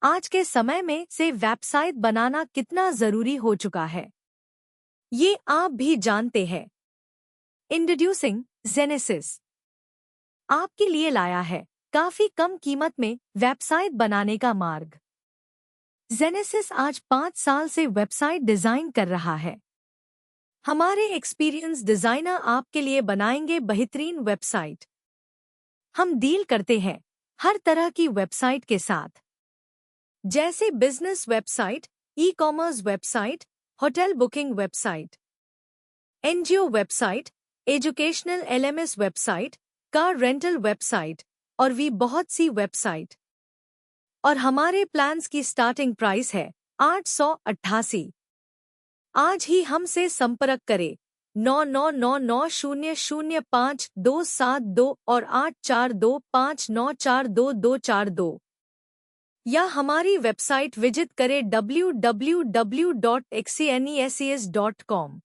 आज के समय में से वेबसाइट बनाना कितना जरूरी हो चुका है, ये आप भी जानते हैं। इंट्रोड्यूसिंग जेनेसिस आपके लिए लाया है काफी कम कीमत में वेबसाइट बनाने का मार्ग। जेनेसिस आज 5 साल से वेबसाइट डिजाइन कर रहा है। हमारे एक्सपीरियंस डिजाइनर आपके लिए बनाएंगे बेहतरीन वेबसाइट। हम डील करते हैं हर तरह की वेबसाइट के साथ, जैसे business website, e commerce website, hotel booking website, NGO website, educational LMS website, car rental website और भी बहुत सी वेबसाइट। और हमारे प्लान्स की स्टार्टिंग प्राइस है 888। आज ही हमसे संपर्क करें 9999005272 और 8425942242 या हमारी वेबसाइट विजिट करें www.xeneses.com।